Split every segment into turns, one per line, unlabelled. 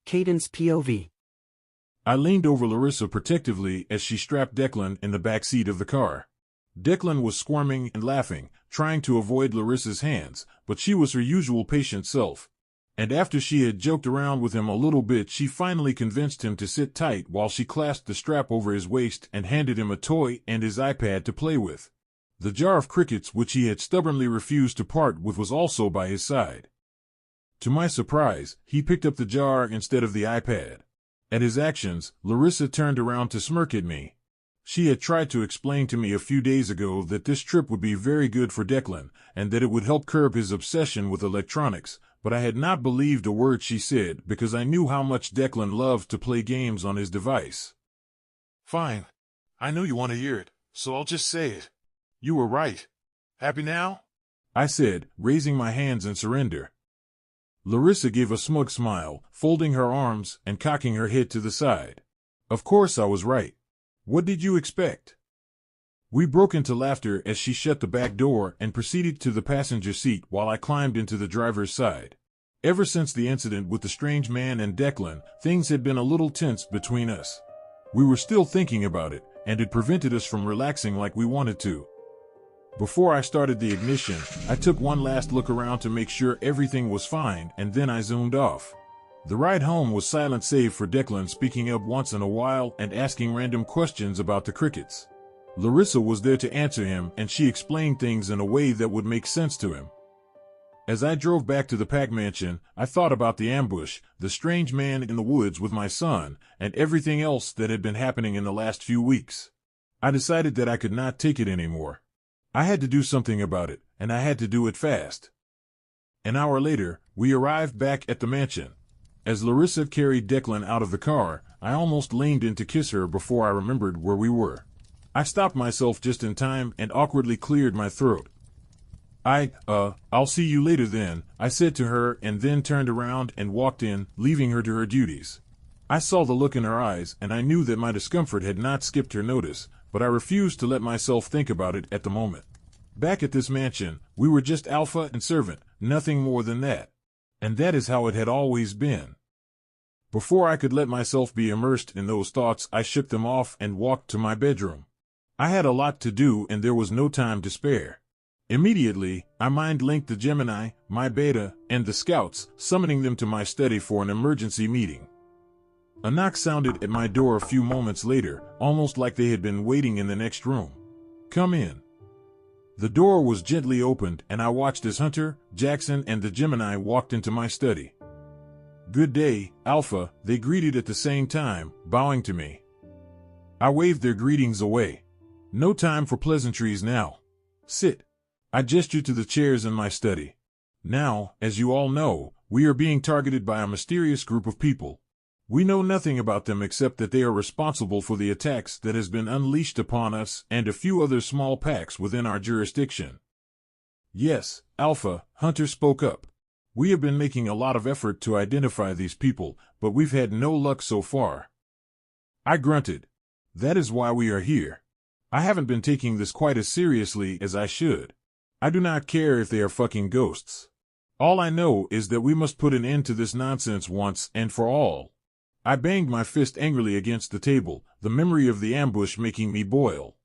Cadence POV.
I leaned over Larissa protectively as she strapped Declan in the back seat of the car. Declan was squirming and laughing, trying to avoid Larissa's hands, but she was her usual patient self. And after she had joked around with him a little bit, she finally convinced him to sit tight while she clasped the strap over his waist and handed him a toy and his iPad to play with. The jar of crickets which he had stubbornly refused to part with was also by his side. To my surprise, he picked up the jar instead of the iPad. At his actions, Larissa turned around to smirk at me. She had tried to explain to me a few days ago that this trip would be very good for Declan, and that it would help curb his obsession with electronics, but I had not believed a word she said because I knew how much Declan loved to play games on his device.
Fine. I know you want to hear it, so I'll just say it. You were right. Happy now?
I said, raising my hands in surrender. Larissa gave a smug smile, folding her arms and cocking her head to the side. Of course I was right. What did you expect? We broke into laughter as she shut the back door and proceeded to the passenger seat while I climbed into the driver's side. Ever since the incident with the strange man and Declan, things had been a little tense between us. We were still thinking about it, and it prevented us from relaxing like we wanted to. Before I started the ignition, I took one last look around to make sure everything was fine, and then I zoomed off. The ride home was silent save for Declan speaking up once in a while and asking random questions about the crickets. Larissa was there to answer him, and she explained things in a way that would make sense to him. As I drove back to the Pack Mansion, I thought about the ambush, the strange man in the woods with my son, and everything else that had been happening in the last few weeks. I decided that I could not take it anymore. I had to do something about it, and I had to do it fast. An hour later, we arrived back at the mansion. As Larissa carried Declan out of the car, I almost leaned in to kiss her before I remembered where we were. I stopped myself just in time and awkwardly cleared my throat. I'll see you later then, I said to her and then turned around and walked in, leaving her to her duties. I saw the look in her eyes and I knew that my discomfort had not skipped her notice, but I refused to let myself think about it at the moment. Back at this mansion, we were just alpha and servant, nothing more than that. And that is how it had always been. Before I could let myself be immersed in those thoughts, I shook them off and walked to my bedroom. I had a lot to do and there was no time to spare. Immediately, I mind-linked the Gemini, my beta, and the scouts, summoning them to my study for an emergency meeting. A knock sounded at my door a few moments later, almost like they had been waiting in the next room. Come in. The door was gently opened and I watched as Hunter, Jackson, and the Gemini walked into my study. Good day, Alpha, they greeted at the same time, bowing to me. I waved their greetings away. No time for pleasantries now. Sit. I gestured to the chairs in my study. Now, as you all know, we are being targeted by a mysterious group of people. We know nothing about them except that they are responsible for the attacks that has been unleashed upon us and a few other small packs within our jurisdiction. Yes, Alpha, Hunter spoke up. We have been making a lot of effort to identify these people, but we've had no luck so far. I grunted. That is why we are here. I haven't been taking this quite as seriously as I should. I do not care if they are fucking ghosts. All I know is that we must put an end to this nonsense once and for all. I banged my fist angrily against the table, the memory of the ambush making me boil.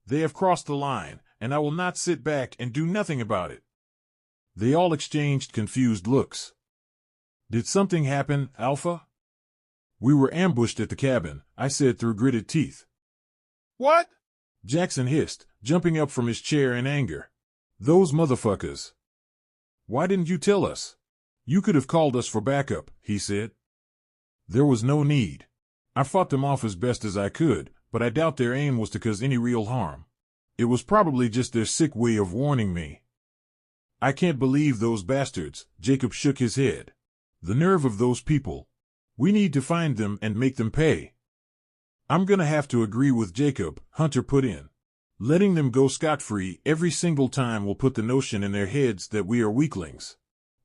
They have crossed the line, and I will not sit back and do nothing about it. They all exchanged confused looks. Did something happen, Alpha? We were ambushed at the cabin, I said through gritted teeth.
What?
Jackson hissed, jumping up from his chair in anger. Those motherfuckers. Why didn't you tell us? You could have called us for backup, he said. There was no need. I fought them off as best as I could, but I doubt their aim was to cause any real harm. It was probably just their sick way of warning me. I can't believe those bastards, Jacob shook his head. The nerve of those people. We need to find them and make them pay. I'm gonna have to agree with Jacob, Hunter put in. Letting them go scot-free every single time will put the notion in their heads that we are weaklings.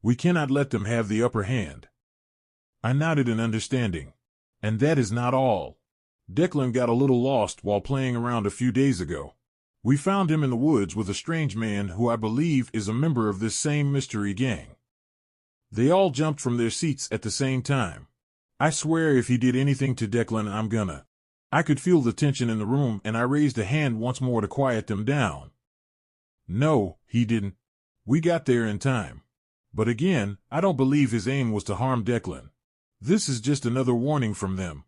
We cannot let them have the upper hand. I nodded in understanding. And that is not all. Declan got a little lost while playing around a few days ago. We found him in the woods with a strange man who I believe is a member of this same mystery gang. They all jumped from their seats at the same time. I swear if he did anything to Declan, I'm gonna. I could feel the tension in the room, and I raised a hand once more to quiet them down. No, he didn't. We got there in time. But again, I don't believe his aim was to harm Declan. This is just another warning from them.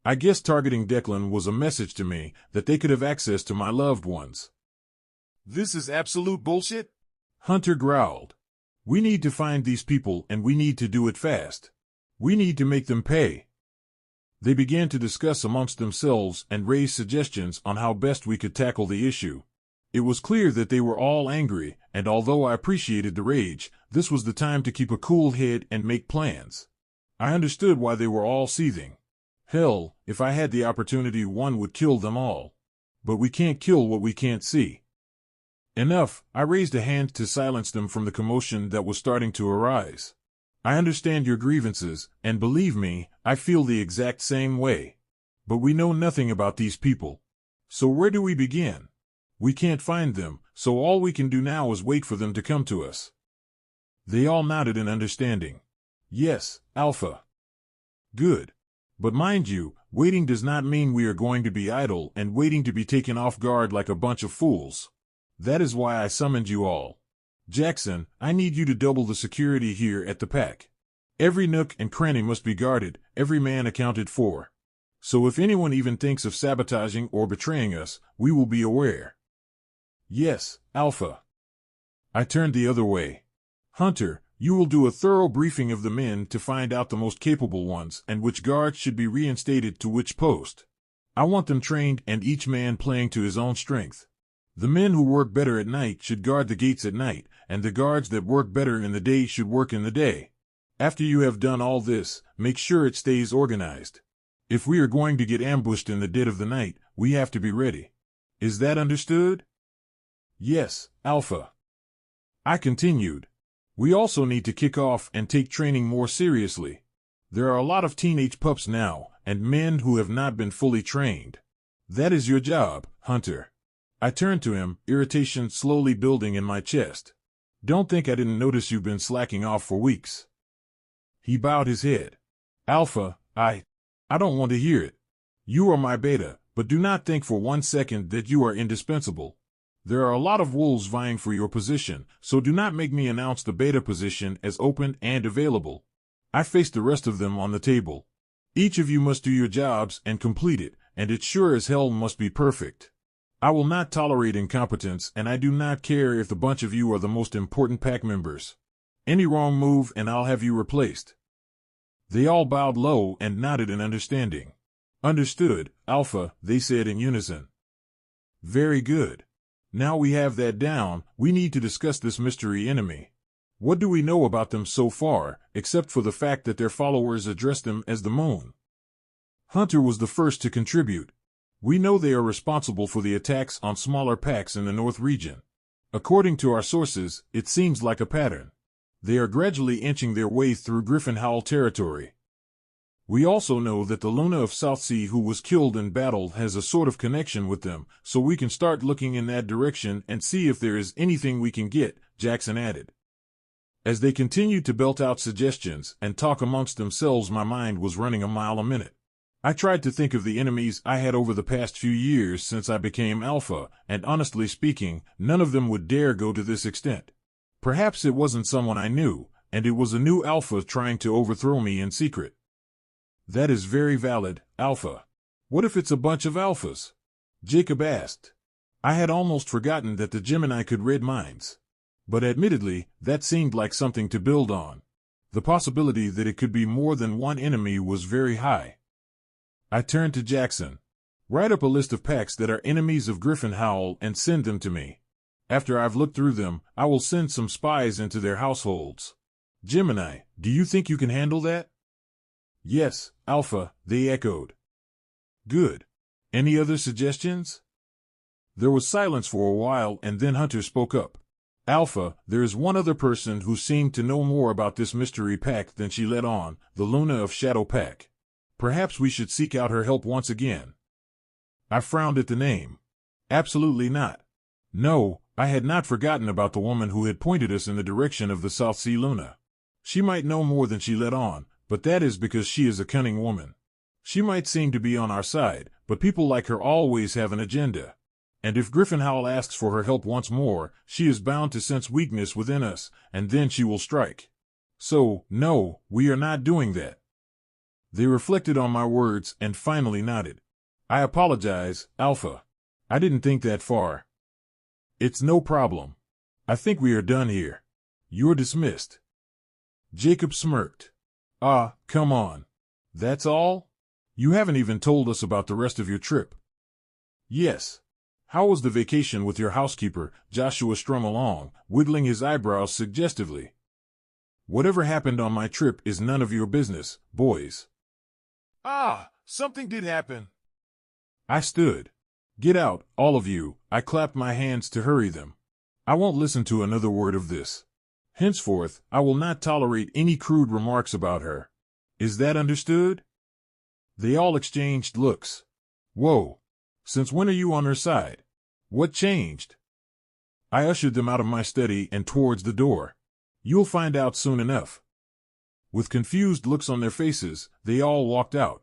I guess targeting Declan was a message to me that they could have access to my loved ones.
This is absolute bullshit?
Hunter growled. We need to find these people, and we need to do it fast. We need to make them pay. They began to discuss amongst themselves and raise suggestions on how best we could tackle the issue. It was clear that they were all angry, and although I appreciated the rage, this was the time to keep a cool head and make plans. I understood why they were all seething. Hell, if I had the opportunity, one would kill them all. But we can't kill what we can't see. Enough, I raised a hand to silence them from the commotion that was starting to arise. I understand your grievances, and believe me, I feel the exact same way. But we know nothing about these people. So where do we begin? We can't find them, so all we can do now is wait for them to come to us. They all nodded in understanding. Yes, Alpha. Good. But mind you, waiting does not mean we are going to be idle and waiting to be taken off guard like a bunch of fools. That is why I summoned you all. Jackson, I need you to double the security here at the pack. Every nook and cranny must be guarded, every man accounted for. So if anyone even thinks of sabotaging or betraying us, we will be aware. Yes, Alpha. I turned the other way. Hunter, you will do a thorough briefing of the men to find out the most capable ones and which guards should be reinstated to which post. I want them trained and each man playing to his own strength. The men who work better at night should guard the gates at night, and the guards that work better in the day should work in the day. After you have done all this, make sure it stays organized. If we are going to get ambushed in the dead of the night, we have to be ready. Is that understood? Yes, Alpha. I continued. We also need to kick off and take training more seriously. There are a lot of teenage pups now, and men who have not been fully trained. That is your job, Hunter. I turned to him, irritation slowly building in my chest. Don't think I didn't notice you've been slacking off for weeks. He bowed his head. Alpha, I don't want to hear it. You are my beta, but do not think for 1 second that you are indispensable. There are a lot of wolves vying for your position, so do not make me announce the beta position as open and available. I faced the rest of them on the table. Each of you must do your jobs and complete it, and it sure as hell must be perfect. I will not tolerate incompetence, and I do not care if the bunch of you are the most important pack members. Any wrong move and I'll have you replaced. They all bowed low and nodded in understanding. Understood, Alpha, they said in unison. Very good. Now we have that down, we need to discuss this mystery enemy. What do we know about them so far, except for the fact that their followers address them as the Moon? Hunter was the first to contribute. We know they are responsible for the attacks on smaller packs in the North region. According to our sources, it seems like a pattern. They are gradually inching their way through Griffin Howl territory. We also know that the Luna of Southsea who was killed in battle has a sort of connection with them, so we can start looking in that direction and see if there is anything we can get, Jackson added. As they continued to belt out suggestions and talk amongst themselves, my mind was running a mile a minute. I tried to think of the enemies I had over the past few years since I became Alpha, and honestly speaking, none of them would dare go to this extent. Perhaps it wasn't someone I knew, and it was a new Alpha trying to overthrow me in secret. That is very valid, Alpha. What if it's a bunch of Alphas? Jacob asked. I had almost forgotten that the Gemini could read minds. But admittedly, that seemed like something to build on. The possibility that it could be more than one enemy was very high. I turned to Jackson. Write up a list of packs that are enemies of Griffin Howl and send them to me. After I've looked through them, I will send some spies into their households. Gemini, do you think you can handle that? Yes, Alpha, they echoed. Good. Any other suggestions? There was silence for a while and then Hunter spoke up. Alpha, there is one other person who seemed to know more about this mystery pack than she let on, the Luna of Shadow Pack. Perhaps we should seek out her help once again. I frowned at the name. Absolutely not. No, I had not forgotten about the woman who had pointed us in the direction of the South Sea Luna. She might know more than she let on, But that is because she is a cunning woman. She might seem to be on our side, but people like her always have an agenda. And if Griffin Howell asks for her help once more, she is bound to sense weakness within us, and then she will strike. So, no, we are not doing that. They reflected on my words and finally nodded. I apologize, Alpha. I didn't think that far. It's no problem. I think we are done here. You're dismissed. Jacob smirked. Ah, come on. That's all? You haven't even told us about the rest of your trip. Yes. How was the vacation with your housekeeper? Joshua strummed along, wiggling his eyebrows suggestively. Whatever happened on my trip is none of your business, boys.
Ah, something did happen.
I stood. Get out, all of you. I clapped my hands to hurry them. I won't listen to another word of this. Henceforth, I will not tolerate any crude remarks about her. Is that understood? They all exchanged looks. Whoa. Since when are you on her side? What changed? I ushered them out of my study and towards the door. You'll find out soon enough. With confused looks on their faces, they all walked out.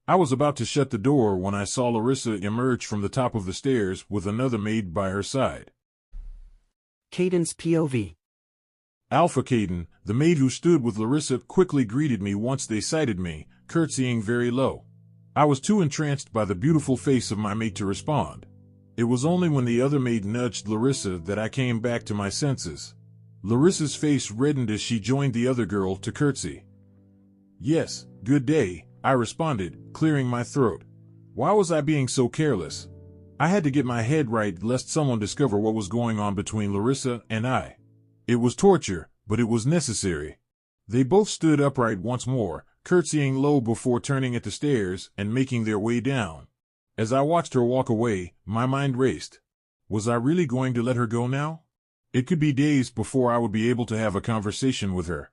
I was about to shut the door when I saw Larissa emerge from the top of the stairs with another maid by her side.
Caden's POV.
Alpha Caden, the maid who stood with Larissa, quickly greeted me once they sighted me, curtsying very low. I was too entranced by the beautiful face of my mate to respond. It was only when the other maid nudged Larissa that I came back to my senses. Larissa's face reddened as she joined the other girl to curtsy. Yes, good day, I responded, clearing my throat. Why was I being so careless? I had to get my head right lest someone discover what was going on between Larissa and I. It was torture, but it was necessary. They both stood upright once more, curtsying low before turning at the stairs and making their way down. As I watched her walk away, my mind raced. Was I really going to let her go now? It could be days before I would be able to have a conversation with her.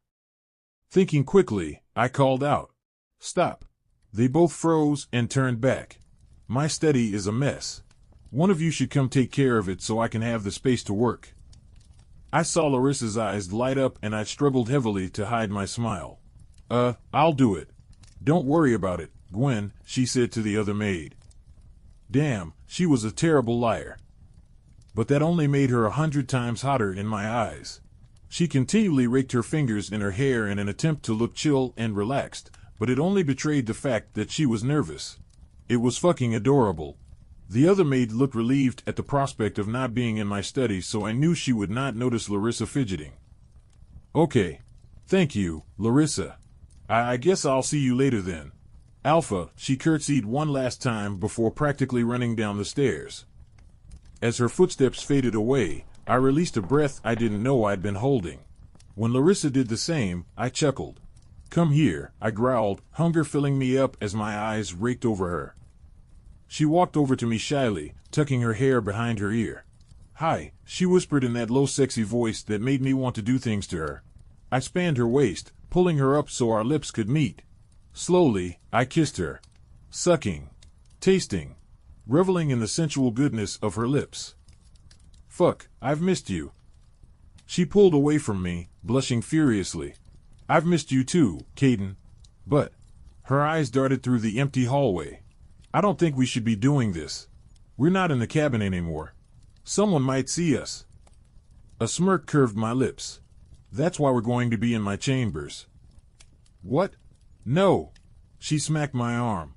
Thinking quickly, I called out, "Stop." They both froze and turned back. My study is a mess. One of you should come take care of it so I can have the space to work. I saw Larissa's eyes light up and I struggled heavily to hide my smile. I'll do it. Don't worry about it, Gwen, she said to the other maid. Damn, she was a terrible liar. But that only made her 100 times hotter in my eyes. She continually raked her fingers in her hair in an attempt to look chill and relaxed, but it only betrayed the fact that she was nervous. It was fucking adorable. The other maid looked relieved at the prospect of not being in my study, so I knew she would not notice Larissa fidgeting. Okay. Thank you, Larissa. I guess I'll see you later then. Alpha, she curtsied one last time before practically running down the stairs. As her footsteps faded away, I released a breath I didn't know I'd been holding. When Larissa did the same, I chuckled. Come here, I growled, hunger filling me up as my eyes raked over her. She walked over to me shyly, tucking her hair behind her ear. Hi, she whispered in that low sexy voice that made me want to do things to her. I spanned her waist, pulling her up so our lips could meet. Slowly, I kissed her. Sucking. Tasting. Reveling in the sensual goodness of her lips. Fuck, I've missed you. She pulled away from me, blushing furiously. I've missed you too, Caden. But. Her eyes darted through the empty hallway. I don't think we should be doing this. We're not in the cabin anymore. Someone might see us. A smirk curved my lips. That's why we're going to be in my chambers. What? No. She smacked my arm.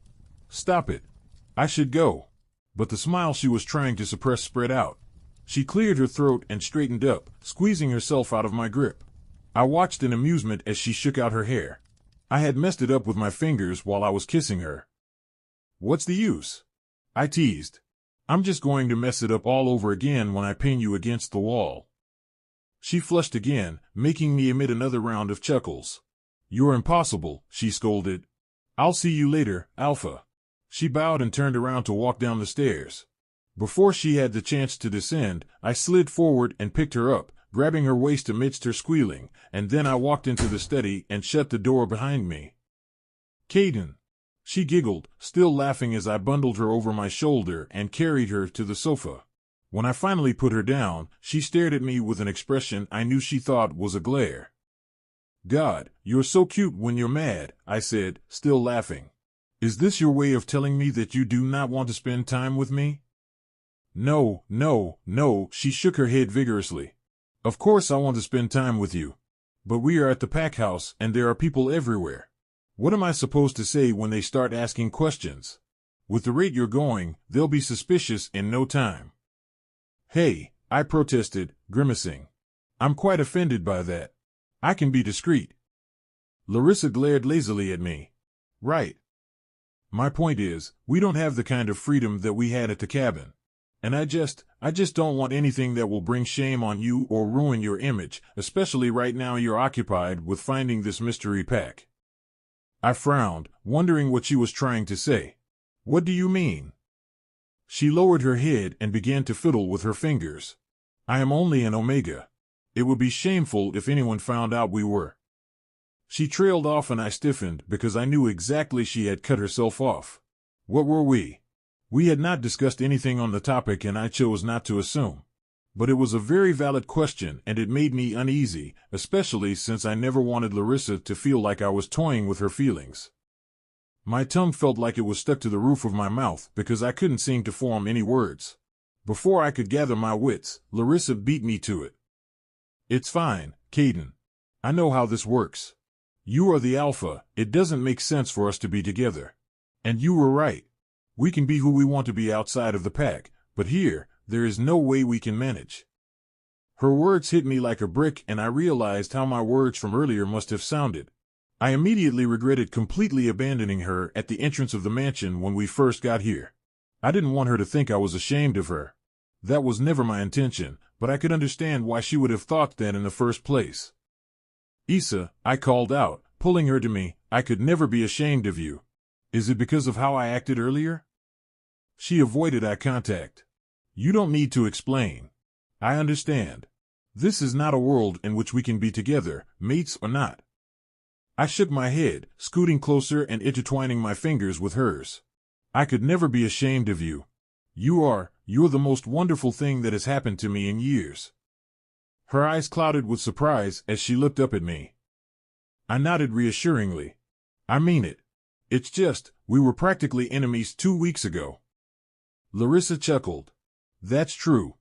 Stop it. I should go. But the smile she was trying to suppress spread out. She cleared her throat and straightened up, squeezing herself out of my grip. I watched in amusement as she shook out her hair. I had messed it up with my fingers while I was kissing her. What's the use? I teased. I'm just going to mess it up all over again when I pin you against the wall. She flushed again, making me emit another round of chuckles. You're impossible, she scolded. I'll see you later, Alpha. She bowed and turned around to walk down the stairs. Before she had the chance to descend, I slid forward and picked her up, grabbing her waist amidst her squealing, and then I walked into the study and shut the door behind me. Caden. She giggled, still laughing as I bundled her over my shoulder and carried her to the sofa. When I finally put her down, she stared at me with an expression I knew she thought was a glare. God, you're so cute when you're mad, I said, still laughing. Is this your way of telling me that you do not want to spend time with me? No, no, no, she shook her head vigorously. Of course I want to spend time with you. But we are at the pack house and there are people everywhere. What am I supposed to say when they start asking questions? With the rate you're going, they'll be suspicious in no time. Hey, I protested, grimacing. I'm quite offended by that. I can be discreet. Larissa glared lazily at me. Right. My point is, we don't have the kind of freedom that we had at the cabin. And I just don't want anything that will bring shame on you or ruin your image, especially right now you're occupied with finding this mystery pack. I frowned, wondering what she was trying to say. What do you mean? She lowered her head and began to fiddle with her fingers. I am only an Omega. It would be shameful if anyone found out we were. She trailed off and I stiffened because I knew exactly she had cut herself off. What were we? We had not discussed anything on the topic and I chose not to assume. But it was a very valid question and it made me uneasy, especially since I never wanted Larissa to feel like I was toying with her feelings. My tongue felt like it was stuck to the roof of my mouth because I couldn't seem to form any words. Before I could gather my wits, Larissa beat me to it. It's fine, Caden. I know how this works. You are the alpha, it doesn't make sense for us to be together. And you were right. We can be who we want to be outside of the pack, but here, there is no way we can manage. Her words hit me like a brick and I realized how my words from earlier must have sounded. I immediately regretted completely abandoning her at the entrance of the mansion when we first got here. I didn't want her to think I was ashamed of her. That was never my intention, but I could understand why she would have thought that in the first place. Issa, I called out, pulling her to me, I could never be ashamed of you. Is it because of how I acted earlier? She avoided eye contact. You don't need to explain. I understand. This is not a world in which we can be together, mates or not. I shook my head, scooting closer and intertwining my fingers with hers. I could never be ashamed of you. You're the most wonderful thing that has happened to me in years. Her eyes clouded with surprise as she looked up at me. I nodded reassuringly. I mean it. It's just, we were practically enemies 2 weeks ago. Larissa chuckled. That's true.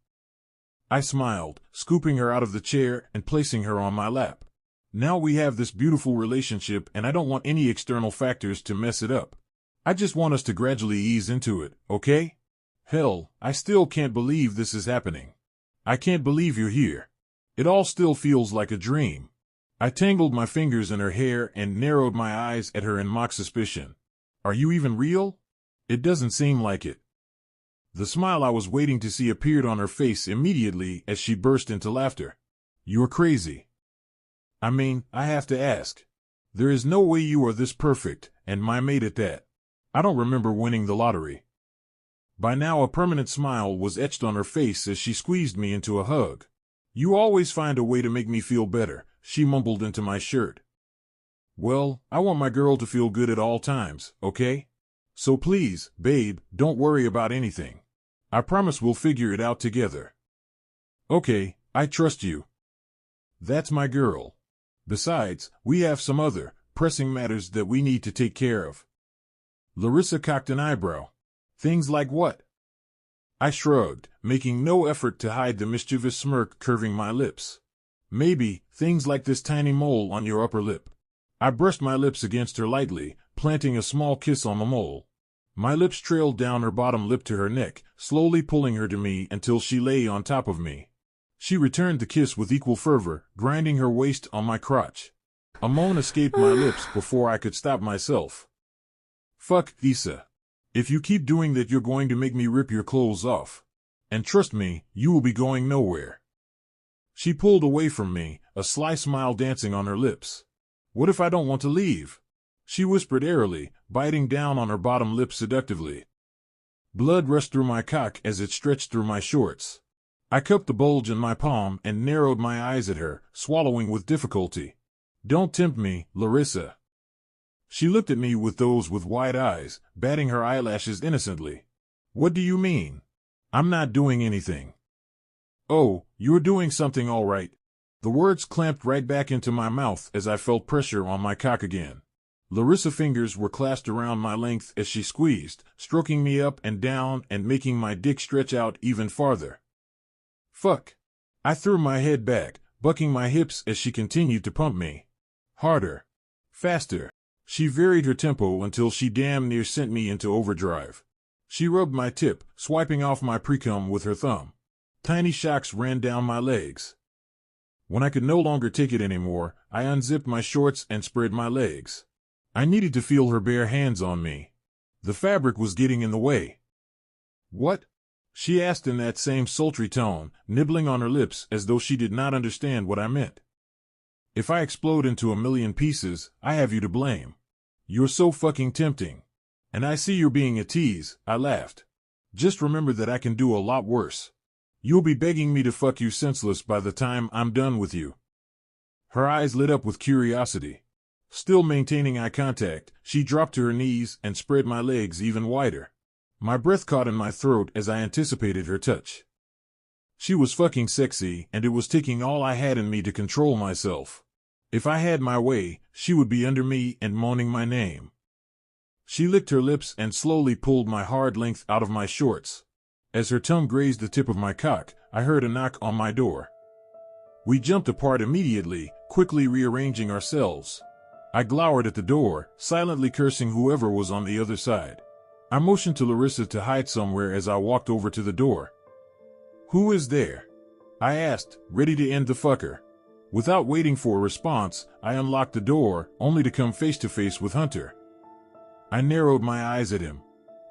I smiled, scooping her out of the chair and placing her on my lap. Now we have this beautiful relationship and I don't want any external factors to mess it up. I just want us to gradually ease into it, okay? Hell, I still can't believe this is happening. I can't believe you're here. It all still feels like a dream. I tangled my fingers in her hair and narrowed my eyes at her in mock suspicion. Are you even real? It doesn't seem like it. The smile I was waiting to see appeared on her face immediately as she burst into laughter. You're crazy. I mean, I have to ask. There is no way you are this perfect, and my mate at that. I don't remember winning the lottery. By now a permanent smile was etched on her face as she squeezed me into a hug. You always find a way to make me feel better, she mumbled into my shirt. Well, I want my girl to feel good at all times, okay? So please, babe, don't worry about anything. I promise we'll figure it out together. Okay, I trust you. That's my girl. Besides, we have some other, pressing matters that we need to take care of. Larissa cocked an eyebrow. Things like what? I shrugged, making no effort to hide the mischievous smirk curving my lips. Maybe, things like this tiny mole on your upper lip. I brushed my lips against her lightly, planting a small kiss on the mole. My lips trailed down her bottom lip to her neck, slowly pulling her to me until she lay on top of me. She returned the kiss with equal fervor, grinding her waist on my crotch. A moan escaped my lips before I could stop myself. Fuck, Issa. If you keep doing that, you're going to make me rip your clothes off. And trust me, you will be going nowhere. She pulled away from me, a sly smile dancing on her lips. What if I don't want to leave? She whispered airily, biting down on her bottom lip seductively. Blood rushed through my cock as it stretched through my shorts. I cupped the bulge in my palm and narrowed my eyes at her, swallowing with difficulty. Don't tempt me, Larissa. She looked at me with those with wide eyes, batting her eyelashes innocently. What do you mean? I'm not doing anything. Oh, you're doing something all right. The words clamped right back into my mouth as I felt pressure on my cock again. Larissa's fingers were clasped around my length as she squeezed, stroking me up and down and making my dick stretch out even farther. Fuck. I threw my head back, bucking my hips as she continued to pump me. Harder. Faster. She varied her tempo until she damn near sent me into overdrive. She rubbed my tip, swiping off my precum with her thumb. Tiny shocks ran down my legs. When I could no longer take it anymore, I unzipped my shorts and spread my legs. I needed to feel her bare hands on me. The fabric was getting in the way. What? She asked in that same sultry tone, nibbling on her lips as though she did not understand what I meant. If I explode into a million pieces, I have you to blame. You're so fucking tempting. And I see you're being a tease, I laughed. Just remember that I can do a lot worse. You'll be begging me to fuck you senseless by the time I'm done with you. Her eyes lit up with curiosity. Still maintaining eye contact, she dropped to her knees and spread my legs even wider. My breath caught in my throat as I anticipated her touch. She was fucking sexy, and it was taking all I had in me to control myself. If I had my way, she would be under me and moaning my name. She licked her lips and slowly pulled my hard length out of my shorts. As her tongue grazed the tip of my cock, I heard a knock on my door. We jumped apart immediately, quickly rearranging ourselves. I glowered at the door, silently cursing whoever was on the other side. I motioned to Larissa to hide somewhere as I walked over to the door. Who is there? I asked, ready to end the fucker. Without waiting for a response, I unlocked the door, only to come face to face with Hunter. I narrowed my eyes at him.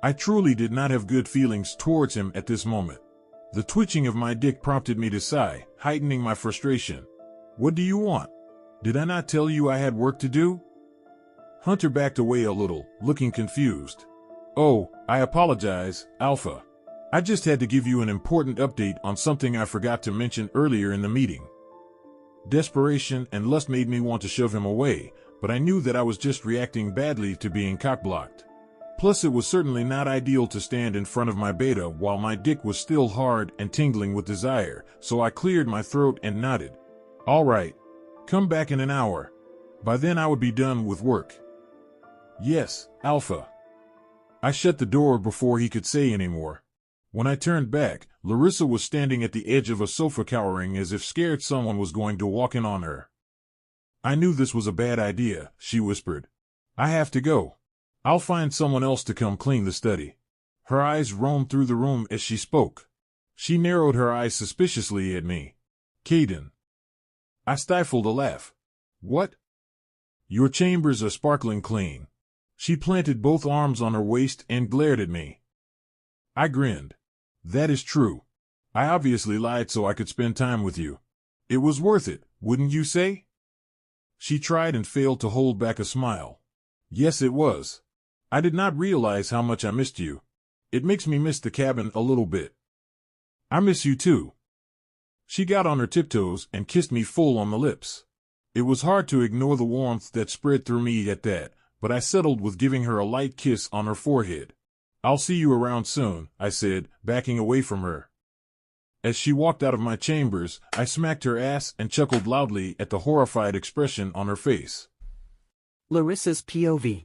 I truly did not have good feelings towards him at this moment. The twitching of my dick prompted me to sigh, heightening my frustration. What do you want? Did I not tell you I had work to do? Hunter backed away a little, looking confused. Oh, I apologize, Alpha. I just had to give you an important update on something I forgot to mention earlier in the meeting. Desperation and lust made me want to shove him away, but I knew that I was just reacting badly to being cock-blocked. Plus, it was certainly not ideal to stand in front of my beta while my dick was still hard and tingling with desire, so I cleared my throat and nodded. All right. Come back in an hour. By then I would be done with work. Yes, Alpha. I shut the door before he could say any more. When I turned back, Larissa was standing at the edge of a sofa cowering as if scared someone was going to walk in on her. I knew this was a bad idea, she whispered. I have to go. I'll find someone else to come clean the study. Her eyes roamed through the room as she spoke. She narrowed her eyes suspiciously at me. Caden. I stifled a laugh. What? Your chambers are sparkling clean. She planted both arms on her waist and glared at me. I grinned. That is true. I obviously lied so I could spend time with you. It was worth it, wouldn't you say? She tried and failed to hold back a smile. Yes, it was. I did not realize how much I missed you. It makes me miss the cabin a little bit. I miss you too. She got on her tiptoes and kissed me full on the lips. It was hard to ignore the warmth that spread through me at that, but I settled with giving her a light kiss on her forehead. I'll see you around soon, I said, backing away from her. As she walked out of my chambers, I smacked her ass and chuckled loudly at the horrified expression on her face.
Larissa's POV.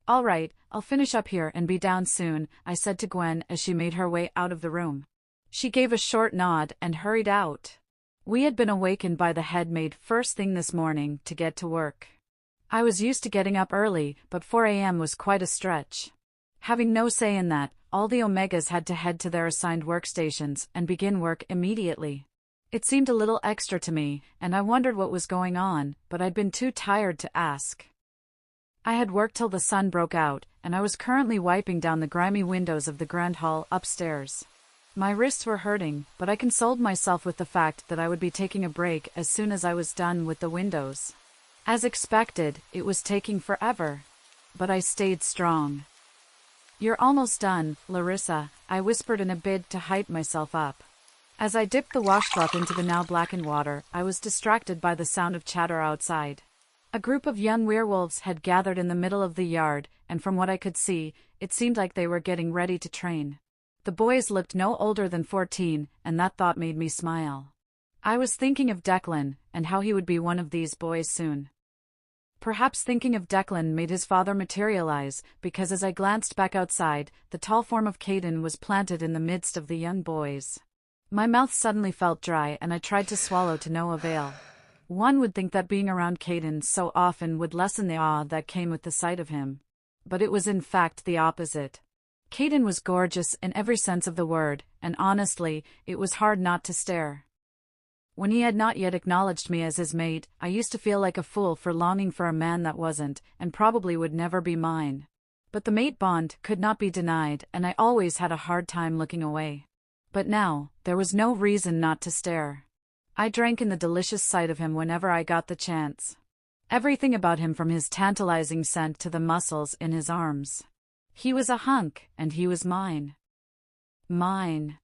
All right, I'll finish up here and be down soon, I said to Gwen as she made her way out of the room. She gave a short nod and hurried out. We had been awakened by the head maid first thing this morning to get to work. I was used to getting up early, but 4 a.m. was quite a stretch. Having no say in that, all the Omegas had to head to their assigned workstations and begin work immediately. It seemed a little extra to me, and I wondered what was going on, but I'd been too tired to ask. I had worked till the sun broke out, and I was currently wiping down the grimy windows of the grand hall upstairs. My wrists were hurting, but I consoled myself with the fact that I would be taking a break as soon as I was done with the windows. As expected, it was taking forever. But I stayed strong. You're almost done, Larissa, I whispered in a bid to hype myself up. As I dipped the washcloth into the now blackened water, I was distracted by the sound of chatter outside. A group of young werewolves had gathered in the middle of the yard, and from what I could see, it seemed like they were getting ready to train. The boys looked no older than 14, and that thought made me smile. I was thinking of Declan, and how he would be one of these boys soon. Perhaps thinking of Declan made his father materialize, because as I glanced back outside, the tall form of Caden was planted in the midst of the young boys. My mouth suddenly felt dry and I tried to swallow to no avail. One would think that being around Caden so often would lessen the awe that came with the sight of him. But it was in fact the opposite. Caden was gorgeous in every sense of the word, and honestly, it was hard not to stare. When he had not yet acknowledged me as his mate, I used to feel like a fool for longing for a man that wasn't, and probably would never be mine. But the mate bond could not be denied, and I always had a hard time looking away. But now, there was no reason not to stare. I drank in the delicious sight of him whenever I got the chance. Everything about him, from his tantalizing scent to the muscles in his arms. He was a hunk, and he was mine. Mine.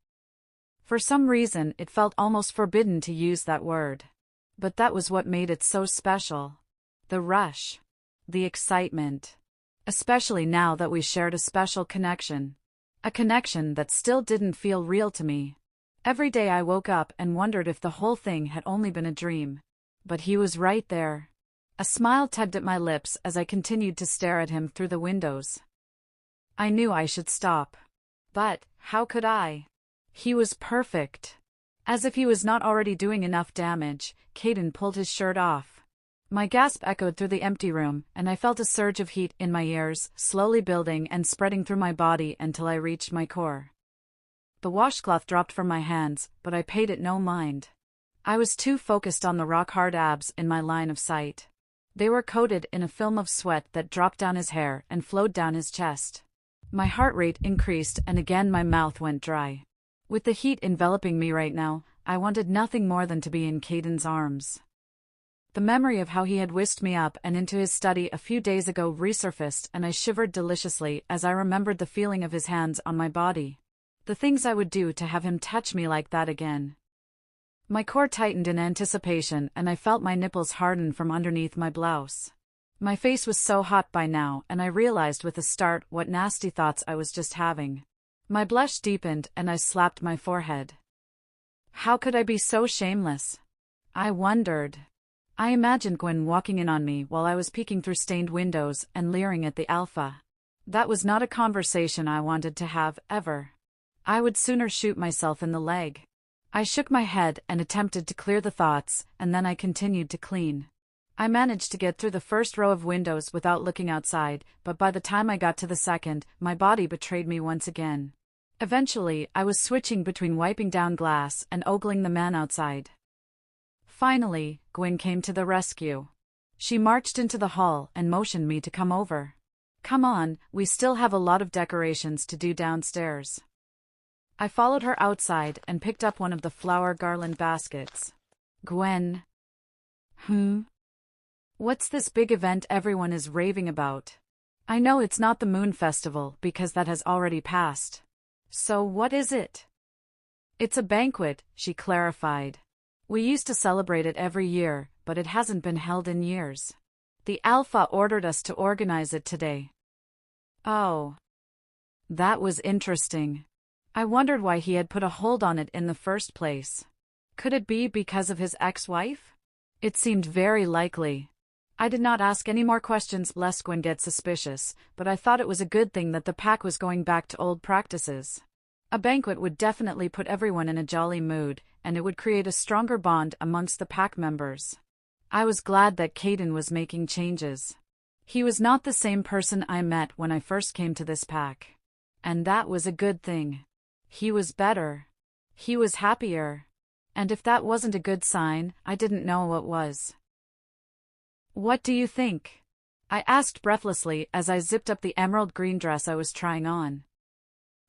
For some reason, it felt almost forbidden to use that word. But that was what made it so special. The rush. The excitement. Especially now that we shared a special connection. A connection that still didn't feel real to me. Every day I woke up and wondered if the whole thing had only been a dream. But he was right there. A smile tugged at my lips as I continued to stare at him through the windows. I knew I should stop. But, how could I? He was perfect. As if he was not already doing enough damage, Caden pulled his shirt off. My gasp echoed through the empty room, and I felt a surge of heat in my ears, slowly building and spreading through my body until I reached my core. The washcloth dropped from my hands, but I paid it no mind. I was too focused on the rock-hard abs in my line of sight. They were coated in a film of sweat that dropped down his hair and flowed down his chest. My heart rate increased and again my mouth went dry. With the heat enveloping me right now, I wanted nothing more than to be in Caden's arms. The memory of how he had whisked me up and into his study a few days ago resurfaced, and I shivered deliciously as I remembered the feeling of his hands on my body. The things I would do to have him touch me like that again. My core tightened in anticipation and I felt my nipples harden from underneath my blouse. My face was so hot by now, and I realized with a start what nasty thoughts I was just having. My blush deepened and I slapped my forehead. How could I be so shameless? I wondered. I imagined Gwen walking in on me while I was peeking through stained windows and leering at the Alpha. That was not a conversation I wanted to have, ever. I would sooner shoot myself in the leg. I shook my head and attempted to clear the thoughts, and then I continued to clean. I managed to get through the first row of windows without looking outside, but by the time I got to the second, my body betrayed me once again. Eventually, I was switching between wiping down glass and ogling the man outside. Finally, Gwen came to the rescue. She marched into the hall and motioned me to come over. Come on, we still have a lot of decorations to do downstairs. I followed her outside and picked up one of the flower garland baskets. Gwen. What's this big event everyone is raving about? I know it's not the Moon Festival because that has already passed. So what is it? It's a banquet, she clarified. We used to celebrate it every year, but it hasn't been held in years. The Alpha ordered us to organize it today. Oh. That was interesting. I wondered why he had put a hold on it in the first place. Could it be because of his ex-wife? It seemed very likely. I did not ask any more questions lest Gwen get suspicious, but I thought it was a good thing that the pack was going back to old practices. A banquet would definitely put everyone in a jolly mood, and it would create a stronger bond amongst the pack members. I was glad that Caden was making changes. He was not the same person I met when I first came to this pack. And that was a good thing. He was better. He was happier. And if that wasn't a good sign, I didn't know what was. What do you think? I asked breathlessly as I zipped up the emerald green dress I was trying on.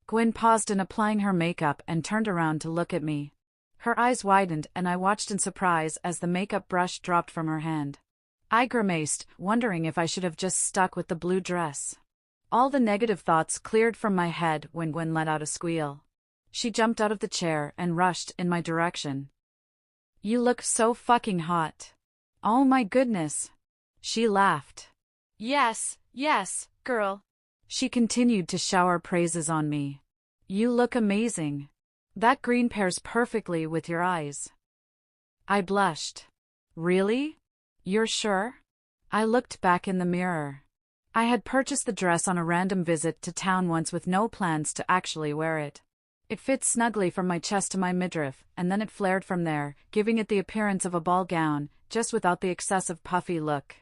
Gwen paused in applying her makeup and turned around to look at me. Her eyes widened and I watched in surprise as the makeup brush dropped from her hand. I grimaced, wondering if I should have just stuck with the blue dress. All the negative thoughts cleared from my head when Gwen let out a squeal. She jumped out of the chair and rushed in my direction. You look so fucking hot. Oh my goodness. She laughed. Yes, girl. She continued to shower praises on me. You look amazing. That green pairs perfectly with your eyes. I blushed. Really? You're sure? I looked back in the mirror. I had purchased the dress on a random visit to town once with no plans to actually wear it. It fit snugly from my chest to my midriff, and then it flared from there, giving it the appearance of a ball gown, just without the excessive puffy look.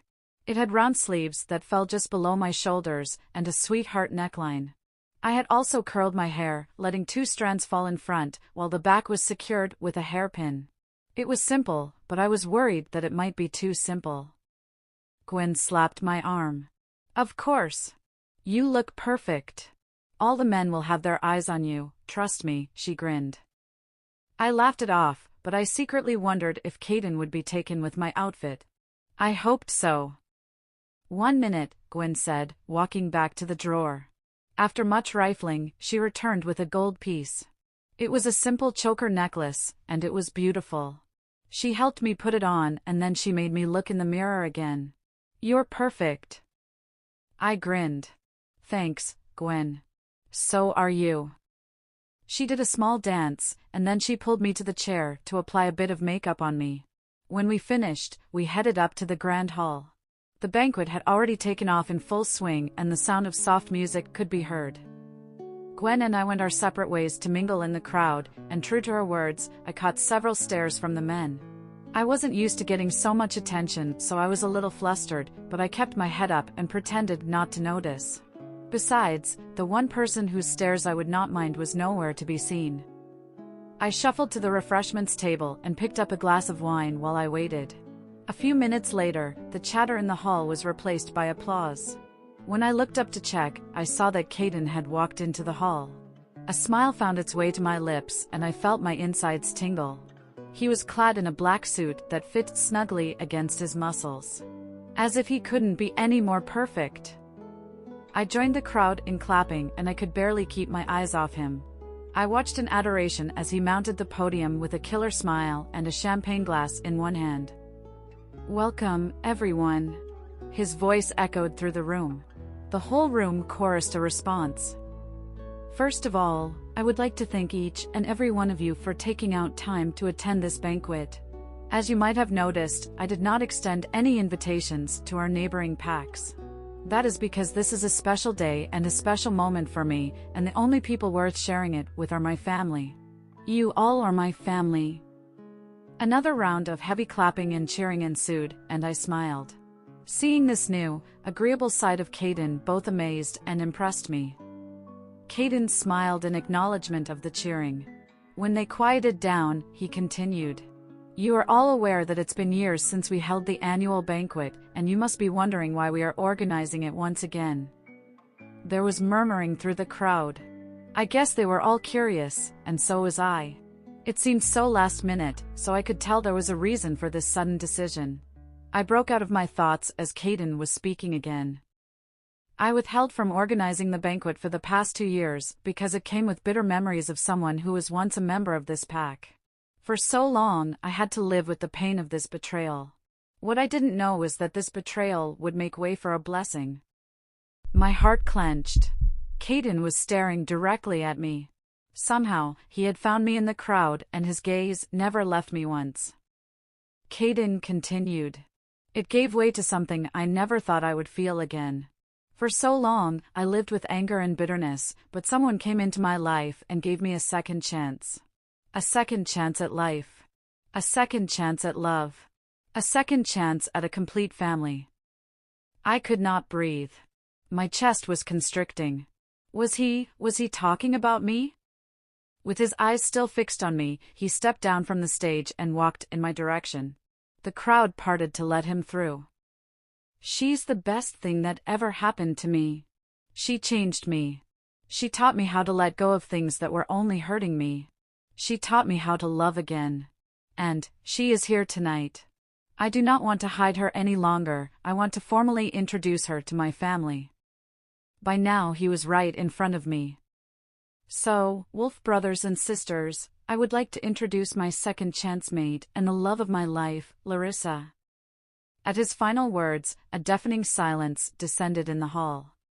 It had round sleeves that fell just below my shoulders, and a sweetheart neckline. I had also curled my hair, letting 2 strands fall in front, while the back was secured with a hairpin. It was simple, but I was worried that it might be too simple. Gwen slapped my arm. Of course. You look perfect. All the men will have their eyes on you, trust me, she grinned. I laughed it off, but I secretly wondered if Caden would be taken with my outfit. I hoped so. 1 minute, Gwen said, walking back to the drawer. After much rifling, she returned with a gold piece. It was a simple choker necklace, and it was beautiful. She helped me put it on, and then she made me look in the mirror again. You're perfect. I grinned. Thanks, Gwen. So are you. She did a small dance, and then she pulled me to the chair to apply a bit of makeup on me. When we finished, we headed up to the grand hall. The banquet had already taken off in full swing, and the sound of soft music could be heard. Gwen and I went our separate ways to mingle in the crowd, and true to her words, I caught several stares from the men. I wasn't used to getting so much attention, so I was a little flustered, but I kept my head up and pretended not to notice. Besides, the one person whose stares I would not mind was nowhere to be seen. I shuffled to the refreshments table and picked up a glass of wine while I waited. A few minutes later, the chatter in the hall was replaced by applause. When I looked up to check, I saw that Caden had walked into the hall. A smile found its way to my lips, and I felt my insides tingle. He was clad in a black suit that fit snugly against his muscles. As if he couldn't be any more perfect. I joined the crowd in clapping, and I could barely keep my eyes off him. I watched in adoration as he mounted the podium with a killer smile and a champagne glass in one hand. Welcome, everyone. His voice echoed through the room. The whole room chorused a response. First of all, I would like to thank each and every one of you for taking out time to attend this banquet. As you might have noticed, I did not extend any invitations to our neighboring packs. That is because this is a special day and a special moment for me, and the only people worth sharing it with are my family. You all are my family. Another round of heavy clapping and cheering ensued, and I smiled. Seeing this new, agreeable side of Caden both amazed and impressed me. Caden smiled in acknowledgement of the cheering. When they quieted down, he continued. You are all aware that it's been years since we held the annual banquet, and you must be wondering why we are organizing it once again. There was murmuring through the crowd. I guess they were all curious, and so was I. It seemed so last minute, so I could tell there was a reason for this sudden decision. I broke out of my thoughts as Caden was speaking again. I withheld from organizing the banquet for the past 2 years because it came with bitter memories of someone who was once a member of this pack. For so long, I had to live with the pain of this betrayal. What I didn't know was that this betrayal would make way for a blessing. My heart clenched. Caden was staring directly at me. Somehow, he had found me in the crowd, and his gaze never left me once. Caden continued. It gave way to something I never thought I would feel again. For so long, I lived with anger and bitterness, but someone came into my life and gave me a second chance. A second chance at life. A second chance at love. A second chance at a complete family. I could not breathe. My chest was constricting. Was he talking about me? With his eyes still fixed on me, he stepped down from the stage and walked in my direction. The crowd parted to let him through. She's the best thing that ever happened to me. She changed me. She taught me how to let go of things that were only hurting me. She taught me how to love again. And she is here tonight. I do not want to hide her any longer. I want to formally introduce her to my family. By now he was right in front of me. So, Wolf brothers and sisters, I would like to introduce my second chance mate and the love of my life, Larissa. At his final words, a deafening silence descended in the hall.